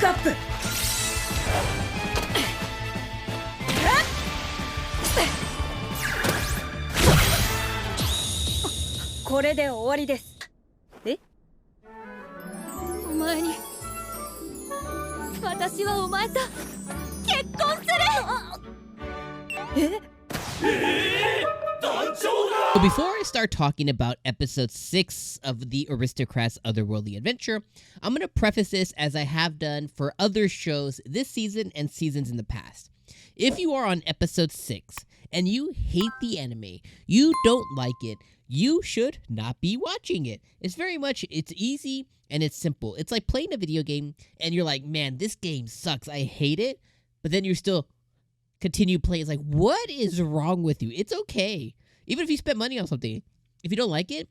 アップ。これで終わりです。え？お前に、私はお前と結婚する。So before I start talking about episode 6 of the Aristocrats Otherworldly adventure, I'm going to preface this as I have done for other shows this season and seasons in the past. If you are on episode 6 and you hate the anime, you don't like it, you should not be watching it. It's easy and it's simple. It's like playing a video game and you're like, man, this game sucks, I hate it, but then you still continue playing. It's like, what is wrong with you? It's okay. Even if you spend money on something, if you don't like it,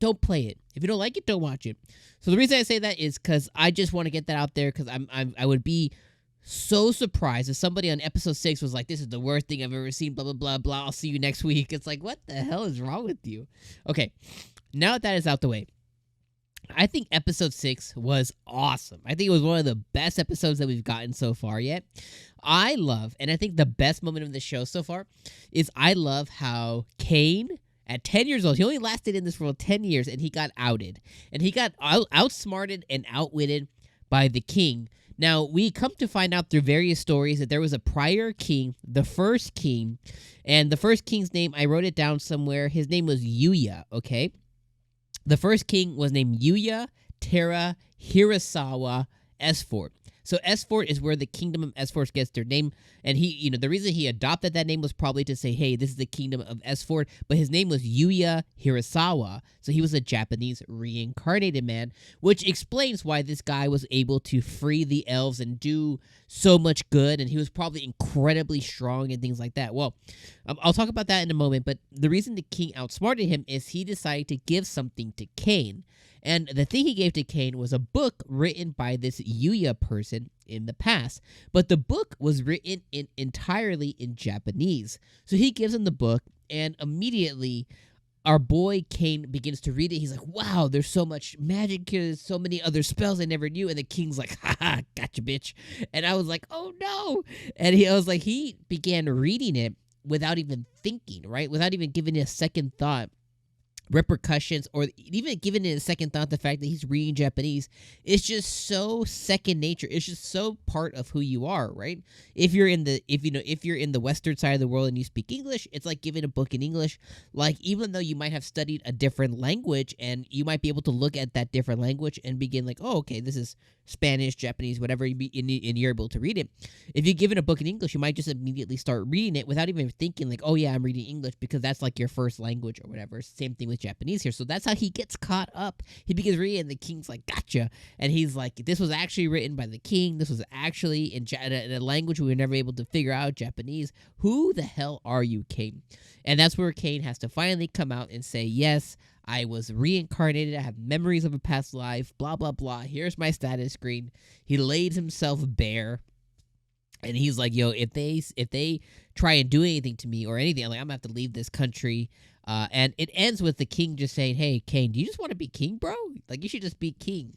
don't play it. If you don't like it, don't watch it. So the reason I say that is because I just want to get that out there, because I would be so surprised if somebody on episode 6 was like, this is the worst thing I've ever seen, blah, blah, blah, blah, I'll see you next week. It's like, what the hell is wrong with you? Okay, now that is out the way, I think episode 6 was awesome. I think it was one of the best episodes that we've gotten so far yet. I love, and I think the best moment of the show so far is I love how Cain, at 10 years old, he only lasted in this world 10 years, and he got outed. And he got outsmarted and outwitted by the king. Now, we come to find out through various stories that there was a prior king, the first king, and the first king's name, I wrote it down somewhere, his name was Yuya, okay? The first king was named Yuya Terra Hirasawa Esfort. So Esfort is where the kingdom of Esfort gets their name, and he, the reason he adopted that name was probably to say, hey, this is the kingdom of Esfort, but his name was Yuya Hirasawa, so he was a Japanese reincarnated man, which explains why this guy was able to free the elves and do so much good, and he was probably incredibly strong and things like that. Well, I'll talk about that in a moment, but the reason the king outsmarted him is he decided to give something to Cain. And the thing he gave to Cain was a book written by this Yuya person in the past. But the book was written entirely in Japanese. So he gives him the book, and immediately our boy Cain begins to read it. He's like, wow, there's so much magic here. There's so many other spells I never knew. And the king's like, haha, gotcha, bitch. And I was like, oh, no. And he began reading it without even thinking, right? Without even giving it a second thought. Repercussions, or even giving it a second thought, the fact that he's reading Japanese is just so second nature. It's just so part of who you are, right? If you're in the Western side of the world and you speak English, it's like giving a book in English. Like, even though you might have studied a different language and you might be able to look at that different language and begin like, oh, okay, this is Spanish, Japanese, whatever, and you're able to read it. If you give it a book in English, you might just immediately start reading it without even thinking like, oh yeah, I'm reading English, because that's like your first language or whatever. Same thing with Japanese here. So that's how he gets caught up. He begins reading, and the king's like, gotcha. And he's like, this was actually written by the king. This was actually in a language we were never able to figure out, Japanese. Who the hell are you, Cain? And that's where Cain has to finally come out and say, yes, I was reincarnated. I have memories of a past life, blah, blah, blah. Here's my status screen. He laid himself bare. And he's like, yo, if they try and do anything to me or anything, I'm going to have to leave this country. And it ends with the king just saying, hey, Cain, do you just want to be king, bro? Like, you should just be king.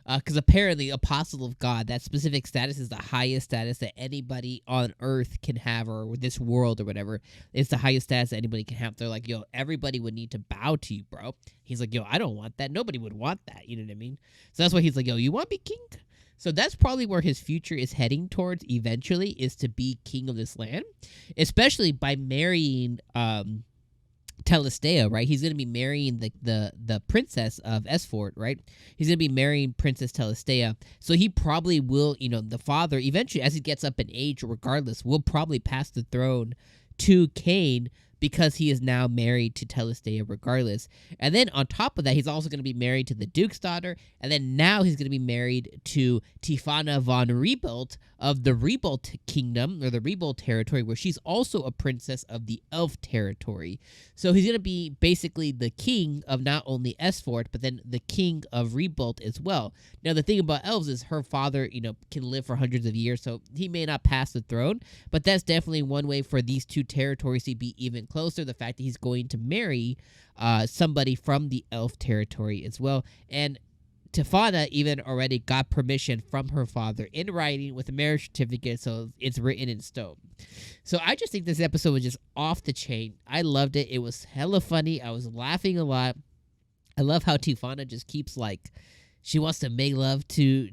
Because apparently, apostle of God, that specific status is the highest status that anybody on earth can have, or this world or whatever. It's the highest status that anybody can have. They're like, yo, everybody would need to bow to you, bro. He's like, yo, I don't want that. Nobody would want that. You know what I mean? So that's why he's like, yo, you want to be king? So that's probably where his future is heading towards eventually, is to be king of this land, especially by marrying Telestea, right? He's going to be marrying the princess of Esfort, right? He's going to be marrying Princess Telestea. So he probably will, the father, eventually, as he gets up in age, regardless, will probably pass the throne to Cain, because he is now married to Telestea regardless. And then on top of that, he's also going to be married to the Duke's daughter, and then now he's going to be married to Tifana von Rebuilt of the Rebuilt Kingdom, or the Rebuilt territory, where she's also a princess of the Elf territory. So he's going to be basically the king of not only Esfort, but then the king of Rebuilt as well. Now, the thing about elves is her father, can live for hundreds of years, so he may not pass the throne, but that's definitely one way for these two territories to be even closer. The fact that he's going to marry somebody from the elf territory as well. And Tefana even already got permission from her father in writing with a marriage certificate, so it's written in stone. So I just think this episode was just off the chain. I loved it. It was hella funny. I was laughing a lot. I love how Tefana just keeps like, she wants to make love to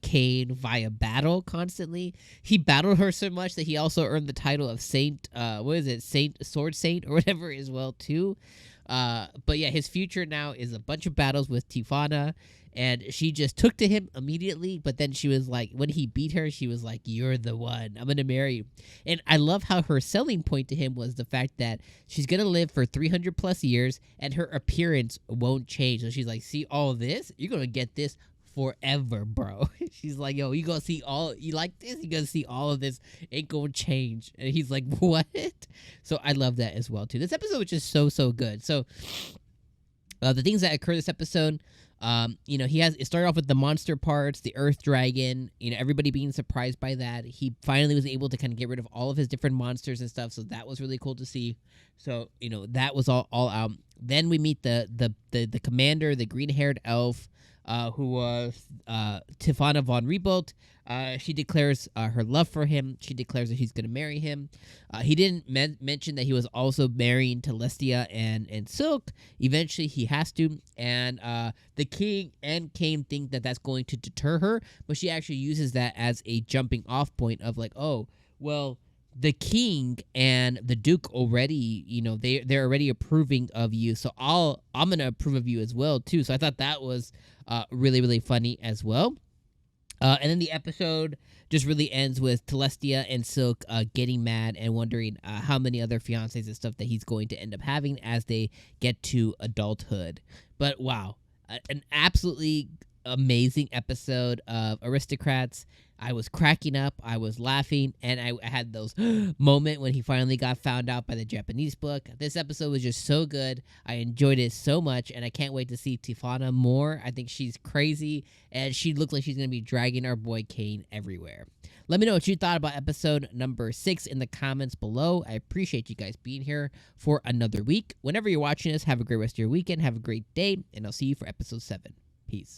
Cain via battle constantly. He battled her so much that he also earned the title of Saint, Sword Saint or whatever as well too. But yeah, his future now is a bunch of battles with Tefana, and she just took to him immediately. But then she was like, when he beat her, she was like, "You're the one. I'm gonna marry you." And I love how her selling point to him was the fact that she's gonna live for 300 plus years, and her appearance won't change. So she's like, "See all this? You're gonna get this forever, bro." She's like, "Yo, you gonna see all, you like this? You gonna see all of this, ain't gonna change." And he's like, "What?" So I love that as well too. This episode was just so good. So the things that occur this episode, it started off with the monster parts, the earth dragon, everybody being surprised by that. He finally was able to kind of get rid of all of his different monsters and stuff, so that was really cool to see. So that was all out. Then we meet the commander, the green-haired elf, who was Tefana von Rebolt. She declares her love for him. She declares that she's going to marry him. He didn't mention that he was also marrying Celestia and Silk. Eventually, he has to. And the king and Cain think that that's going to deter her, but she actually uses that as a jumping off point of like, oh, well, the king and the duke already, they're already approving of you, so I'm gonna approve of you as well too. So I thought that was really, really funny as well. And then the episode just really ends with Celestia and Silk getting mad and wondering how many other fiancés and stuff that he's going to end up having as they get to adulthood. But wow, an absolutely amazing episode of Aristocrats. I was cracking up, I was laughing, and I had those moment when he finally got found out by the Japanese book. This episode was just so good. I enjoyed it so much, and I can't wait to see Tefana more. I think she's crazy, and she looks like she's going to be dragging our boy Cain everywhere. Let me know what you thought about episode number 6 in the comments below. I appreciate you guys being here for another week. Whenever you're watching this, have a great rest of your weekend, have a great day, and I'll see you for episode 7. Peace.